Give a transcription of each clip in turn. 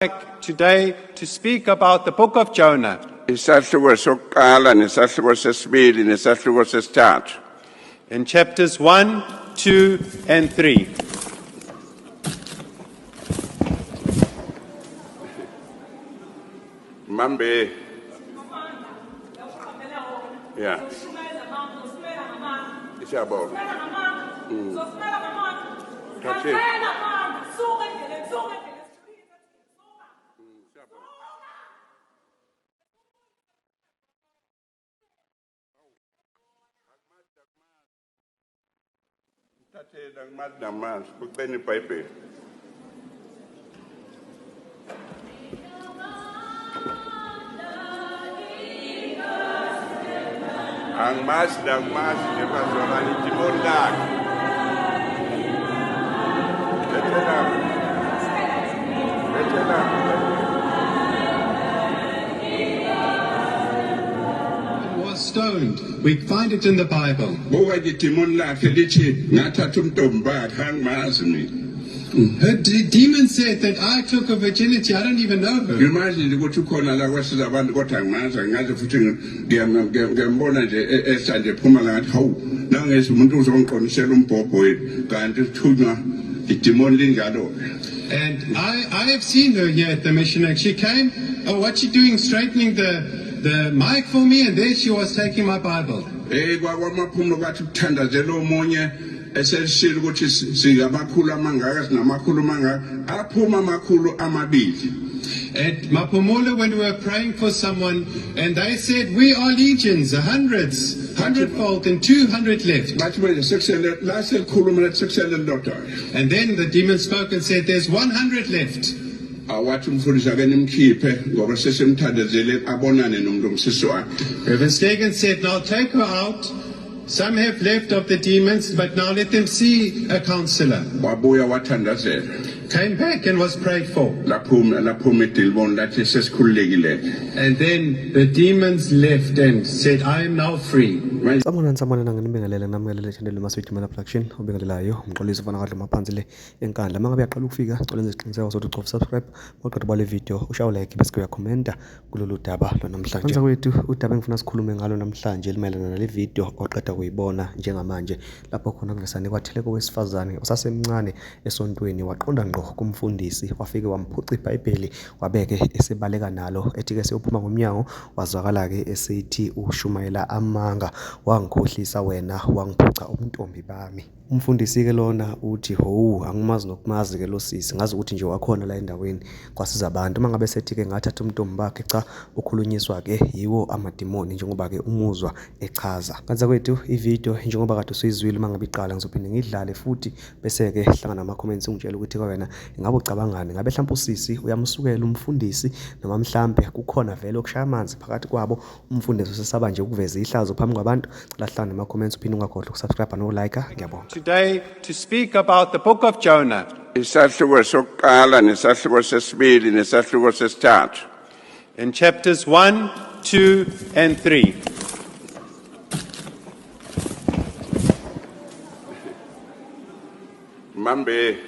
Today to speak about the book of Jonah. Isahluko sokuqala nesahluko sesibili nesahluko sesithathu. In chapters 1, 2, and 3. Mambe. Yeah. Isiyabona. That's it. Thathe namanzi kucela iBhayibheli. Angmazi nje bazalwane idimoni lakhe. Bethela. Was stoned. We find it in the Bible. Buka idimoni lakhe lithi ngathatha umntombi angmazi mina. Her demon said that I took her virginity. I don't even know her. Imagine ukuthi ukhona la kwesiza abantu kodwa angazi futhi ngiyambona nje esanje phuma la ngathi hawu nangezi umuntu uzongiqonisela umbhobho yini kanti uthunywa idemon lingalo. And I have seen her here at the mission. She came, what's she doing, straightening the mic for me, and there she was taking my Bible. Kwakwamaphumo bathi uthandazela omunye eseshilo ukuthi singamakhulu amangaka sinamakhulu amangaka aphuma amakhulu amabili. At Mapomola, when we were praying for someone, and they said, we are legions, hundreds, 100-fold, and 200 left. And then the demon spoke and said, there's 100 left. Reverend Stegan said, now take her out. Some have left of the demons, but now let them see a counselor. Came back and was prayed for. And then the demons left and said, I am now free. Someone nanginibingelela namngelela channel Maswiti Mana Production obingelelayo umxolisi ufana kadla maphansi le enkandla mangabe yaqala ukufika cela nje isiqiniseko sokuthi ucofa subscribe maqedwe bale video ushaye like bese kuyakhomenta kulolu daba lo namhlanje manje kwethu udaba engifuna sikhulume ngalo namhlanje limayelana nale video oqeda kuyibona njengamanje lapho khona kuvesane kwathele kowesifazane osasemncane esontweni waqonda ngqo kumfundisi wafike wamphuca iBhayibheli wabeke esebaleka nalo ethi ke seyophuma ngomnyango wazwakala ke esithi ushumayela amanga wangikhohlisa wena wangiphuca ubuntombi bami. Umfundisi ke lona uthi ho angimazi nokumazi ke lo sisi ngazi ukuthi nje wakhona la endaweni kwasiza abantu mangabe sethi ke ngathatha umntombi bakhe cha ukhulunyiswa ke yiwo amadimoni njengoba ke umuzwa echaza. Kanza kwethu ivideo njengoba kade usuyizwile mangabe iqala ngizophinde ngidlale futhi bese ke hlangana nama comments ungitshela ukuthi wena ingabe ucabangani ngabe mhlawumbe usisi uyamsukela umfundisi noma mhlawumbe kukhona vele okushaya amanzi phakathi kwabo umfundisi usesaba nje ukuveza ihlazo phambi kwabantu la hlangana nama comments uphinde ungakhohlwa ukusubscribe no like ngiyabonga. Today to speak about the book of Jonah. Isahluko sokuqala nesahluko sesibili nesahluko sesithathu. In chapters 1, 2, and 3. Mambe.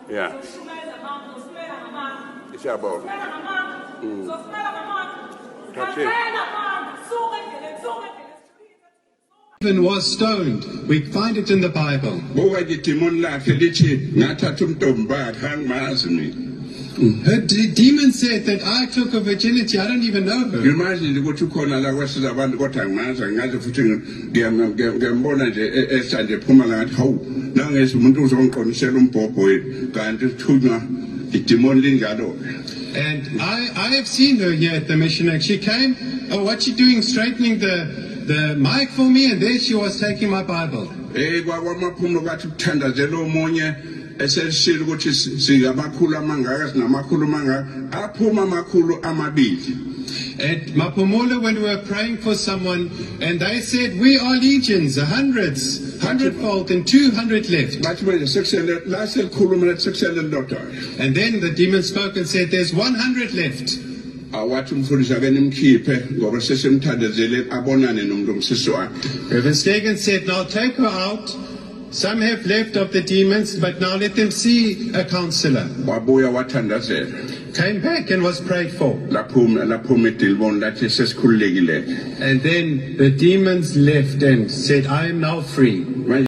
Yeah. Isiyabona. That's it. Was stoned. We find it in the Bible. Buka idimoni lakhe lithi ngathatha umntombi angmazi mina. Her demon said that I took her virginity. I don't even know her. Imagine ukuthi ukhona la kwesiza abantu kodwa angazi futhi ngiyambona nje esanje phuma la ngathi hawu nangezi umuntu uzongiqonisela umbhobho yini kanti uthunywa idemoni lingalo. And I have seen her here at the mission. She came, what's she doing, straightening the mic for me, and there she was taking my Bible. Kwakwamaphumo bathi uthandazela omunye eseshilo ukuthi singamakhulu amangaka sinamakhulu amangaka aphuma amakhulu amabili. At Mapomola, when we were praying for someone, and they said, we are legions, hundreds, 100-fold, and 200 left. And then the demon spoke and said, there's 100 left. Reverend Stegan said, now take her out. Some have left of the demons, but now let them see a counselor. wabuya wathandazela Came back and was prayed for. laphuma idiliboni lathi sesikhululekile And then the demons left and said, I am now free. manje